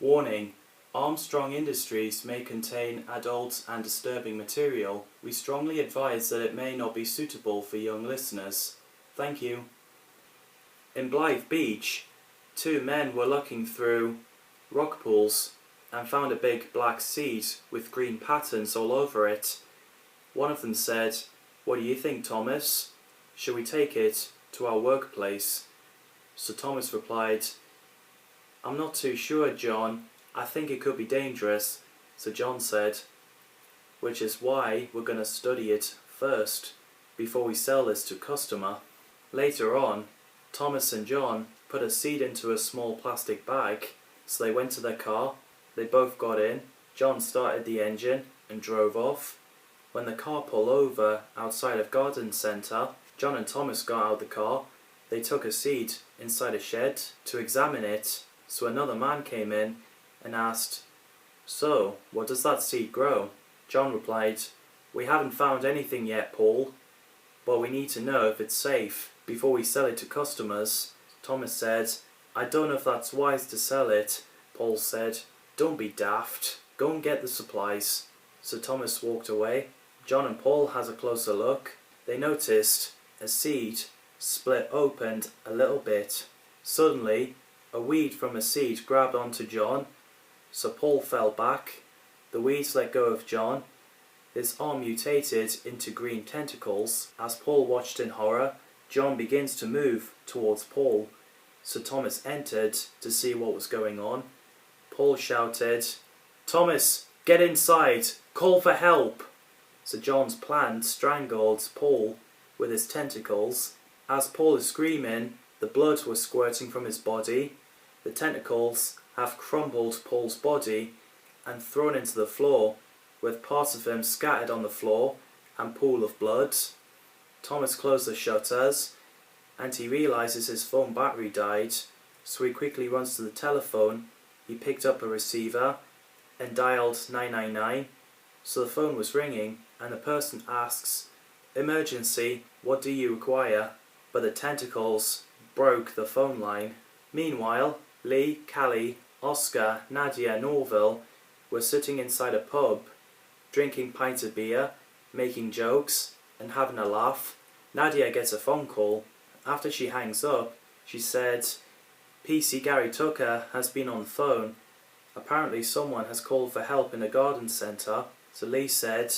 Warning: Armstrong Industries may contain adult and disturbing material. We strongly advise that it may not be suitable for young listeners. Thank you. In Blyth Beach, two men were looking through rock pools and found a big black seed with green patterns all over it. One of them said, "What do you think, Thomas? Should we take it to our workplace?" So Thomas replied, "I'm not too sure, John. I think it could be dangerous." So John said, "Which is why we're going to study it first, before we sell this to customer." Later on, Thomas and John put a seed into a small plastic bag, so they went to their car. They both got in. John started the engine and drove off. When the car pulled over outside of garden centre, John and Thomas got out of the car. They took a seed inside a shed to examine it. So another man came in and asked, "So, what does that seed grow?" John replied, "We haven't found anything yet, Paul, but we need to know if it's safe before we sell it to customers." Thomas said, "I don't know if that's wise to sell it." Paul said, "Don't be daft, go and get the supplies." So Thomas walked away. John and Paul had a closer look. They noticed a seed split open a little bit. Suddenly, a weed from a seed grabbed onto John, so Paul fell back. The weeds let go of John. His arm mutated into green tentacles. As Paul watched in horror, John begins to move towards Paul. So Thomas entered to see what was going on. Paul shouted, "Thomas, get inside! Call for help!" So John's plant strangled Paul with his tentacles. As Paul is screaming, the blood was squirting from his body. The tentacles have crumbled Paul's body and thrown into the floor, with parts of him scattered on the floor and pool of blood. Thomas closed the shutters and he realizes his phone battery died, so he quickly runs to the telephone. He picked up a receiver and dialed 999. So the phone was ringing and the person asks, "Emergency, what do you require?" But the tentacles broke the phone line. Meanwhile, Lee, Callie, Oscar, Nadia and Orville were sitting inside a pub, drinking pints of beer, making jokes and having a laugh. Nadia gets a phone call. After she hangs up, she said, "PC Gary Tucker has been on the phone. Apparently someone has called for help in the garden centre." So Lee said,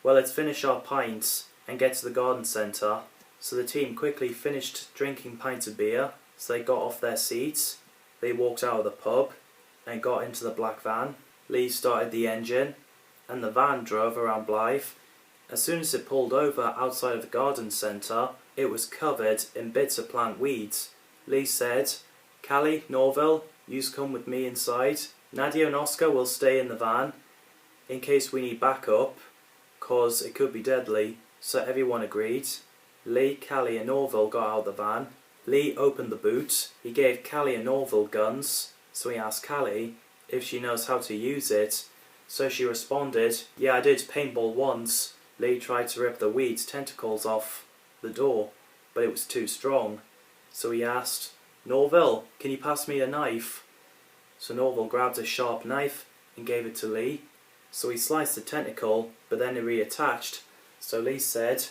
"Well, let's finish our pints and get to the garden centre." So the team quickly finished drinking pints of beer, so they got off their seats. They walked out of the pub and got into the black van. Lee started the engine and the van drove around Blyth. As soon as it pulled over outside of the garden centre, it was covered in bits of plant weeds. Lee said, "Callie, Norville, yous come with me inside. Nadia and Oscar will stay in the van in case we need backup, cause it could be deadly." So everyone agreed. Lee, Callie and Norville got out of the van. Lee opened the boot. He gave Callie and Norville guns, so he asked Callie if she knows how to use it. So she responded, "Yeah, I did paintball once." Lee tried to rip the weed's tentacles off the door, but it was too strong. So he asked, "Norville, can you pass me a knife?" So Norville grabbed a sharp knife and gave it to Lee. So he sliced the tentacle, but then it reattached. So Lee said,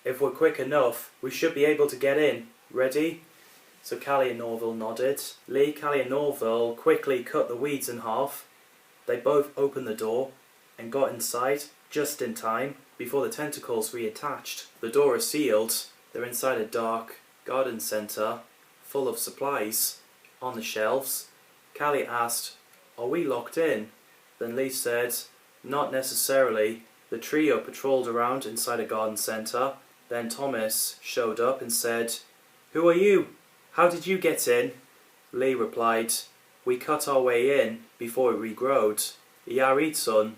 "If we're quick enough, we should be able to get in. Ready?" So Callie and Norville nodded. Lee, Callie and Norville quickly cut the weeds in half. They both opened the door and got inside just in time before the tentacles reattached. The door is sealed. They're inside a dark garden centre full of supplies on the shelves. Callie asked, "Are we locked in?" Then Lee said, "Not necessarily." The trio patrolled around inside a garden centre. Then Thomas showed up and said, "Who are you? How did you get in?" Lee replied, "We cut our way in before it regrowed." "Yeah, right, son.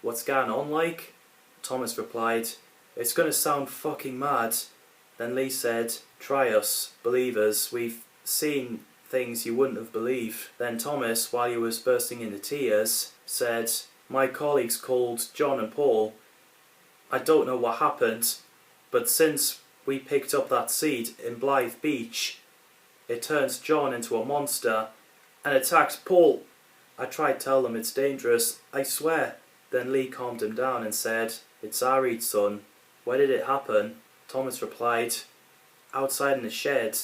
What's going on like?" Thomas replied, "It's gonna sound fucking mad." Then Lee said, "Try us, believers. We've seen things you wouldn't have believed." Then Thomas, while he was bursting into tears, said, "My colleagues called John and Paul. I don't know what happened, but since we picked up that seed in Blyth Beach, it turns John into a monster and attacks Paul I tried to tell them it's dangerous, I swear. Then Lee calmed him down and said, "It's alright, son. Where did it happen?" Thomas replied, "Outside in the shed.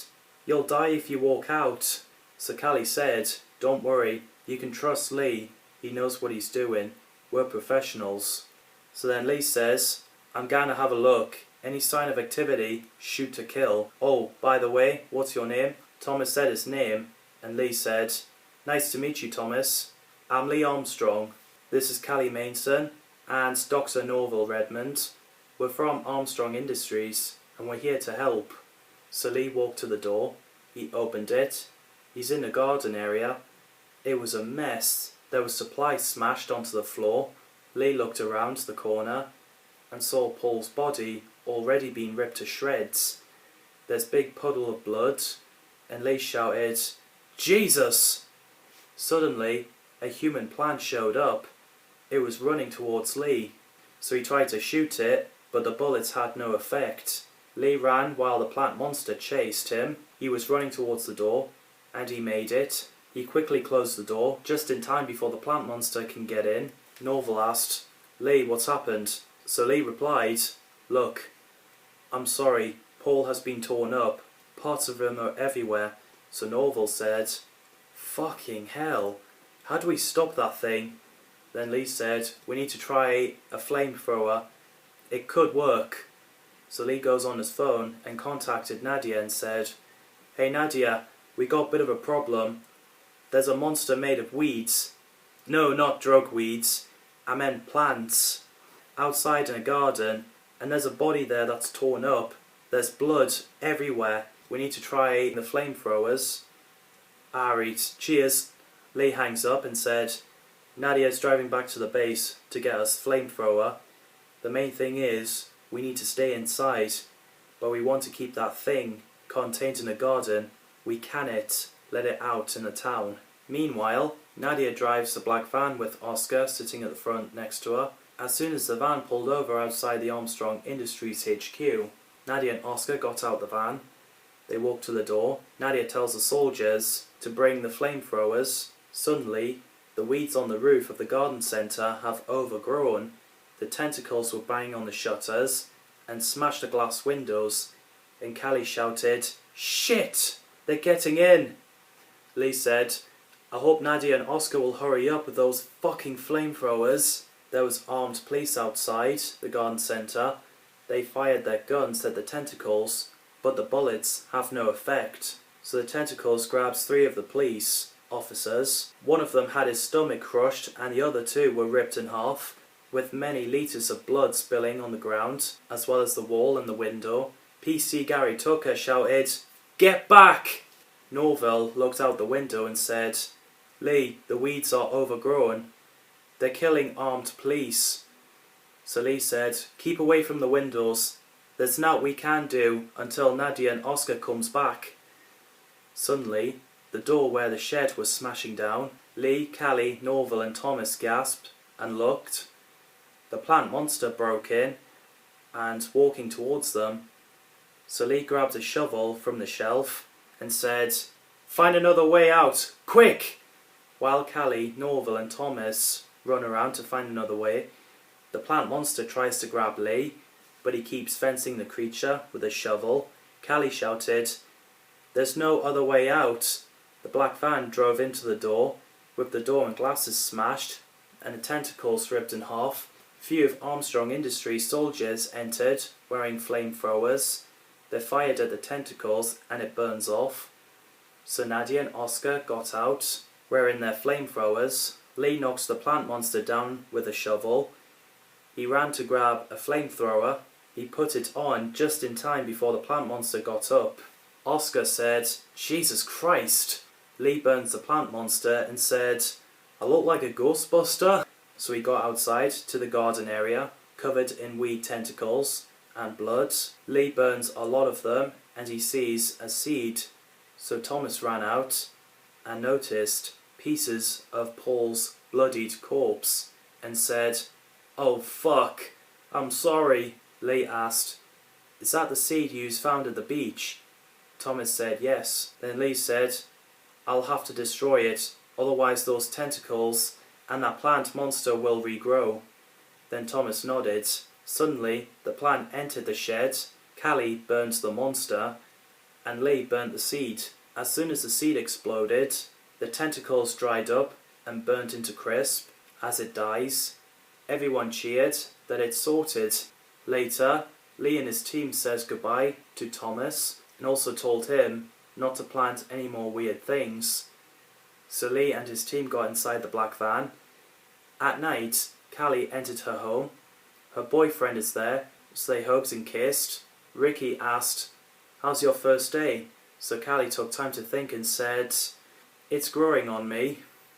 You'll die if you walk out." So Callie said, "Don't worry, you can trust Lee. He knows what he's doing. We're professionals." So then Lee says, "I'm going to have a look. Any sign of activity, shoot to kill. Oh, by the way, what's your name?" Thomas said his name, and Lee said, "Nice to meet you, Thomas. I'm Lee Armstrong. This is Callie Mainson and Dr. Norval Redmond. We're from Armstrong Industries, and we're here to help." So Lee walked to the door. He opened it. He's in the garden area. It was a mess. There was supplies smashed onto the floor. Lee looked around the corner and saw Paul's body already being ripped to shreds. There's a big puddle of blood, and Lee shouted, "Jesus!" Suddenly, a human plant showed up. It was running towards Lee, so he tried to shoot it, but the bullets had no effect. Lee ran while the plant monster chased him. He was running towards the door, and he made it. He quickly closed the door, just in time before the plant monster can get in. Norval asked, "Lee, what's happened?" So Lee replied, "Look, I'm sorry, Paul has been torn up. Parts of him are everywhere." So Norval said, "Fucking hell, how do we stop that thing?" Then Lee said, "We need to try a flamethrower. It could work." So Lee goes on his phone and contacted Nadia and said, "Hey Nadia, we got a bit of a problem. There's a monster made of weeds. No, not drug weeds. I meant plants. Outside in a garden, and there's a body there that's torn up. There's blood everywhere. We need to try the flamethrowers." Alright, cheers. Lee hangs up and said, "Nadia's driving back to the base to get us flamethrower. The main thing is, we need to stay inside, but we want to keep that thing contained in the garden. We can't let it out in the town." Meanwhile, Nadia drives the black van with Oscar sitting at the front next to her. As soon as the van pulled over outside the Armstrong Industries HQ, Nadia and Oscar got out the van. They walked to the door. Nadia tells the soldiers to bring the flamethrowers. Suddenly, the weeds on the roof of the garden centre have overgrown. The tentacles were banging on the shutters and smashed the glass windows, and Callie shouted, "Shit! They're getting in!" Lee said, "I hope Nadia and Oscar will hurry up with those fucking flamethrowers." There was armed police outside the garden centre. They fired their guns at the tentacles, but the bullets have no effect. So the tentacles grabs 3 of the police officers. One of them had his stomach crushed, and the other 2 were ripped in half, with many litres of blood spilling on the ground, as well as the wall and the window. PC Gary Tucker shouted, "Get back!" Norval looked out the window and said, "Lee, the weeds are overgrown. They're killing armed police." So Lee said, "Keep away from the windows. There's naught we can do until Nadia and Oscar comes back." Suddenly, the door where the shed was smashing down. Lee, Callie, Norval and Thomas gasped and looked. The plant monster broke in and walking towards them. So Lee grabbed a shovel from the shelf and said, "Find another way out, quick!" While Callie, Norval and Thomas run around to find another way, the plant monster tries to grab Lee, but he keeps fencing the creature with a shovel. Callie shouted, "There's no other way out." The black van drove into the door, with the door and glasses smashed, and the tentacles ripped in half. A few of Armstrong Industries soldiers entered, wearing flamethrowers. They fired at the tentacles, and it burns off. So Nadia and Oscar got out, wearing their flamethrowers. Lee knocks the plant monster down with a shovel. He ran to grab a flamethrower. He put it on just in time before the plant monster got up. Oscar said, "Jesus Christ." Lee burns the plant monster and said, "I look like a ghostbuster." So he got outside to the garden area, covered in weed tentacles and blood. Lee burns a lot of them and he sees a seed. So Thomas ran out and noticed pieces of Paul's bloodied corpse and said, "Oh fuck, I'm sorry." Lee asked, "Is that the seed you found at the beach?" Thomas said yes. Then Lee said, "I'll have to destroy it. otherwise those tentacles and that plant monster will regrow. Then Thomas nodded. Suddenly, the plant entered the shed, Callie burned the monster, and Lee burnt the seed. As soon as the seed exploded, the tentacles dried up and burnt into crisp. As it dies, everyone cheered that it's sorted. Later, Lee and his team says goodbye to Thomas and also told him not to plant any more weird things. So Lee and his team got inside the black van. At night, Callie entered her home. Her boyfriend is there, so they hugged and kissed. Ricky asked, "How's your first day?" So Callie took time to think and said, "It's growing on me."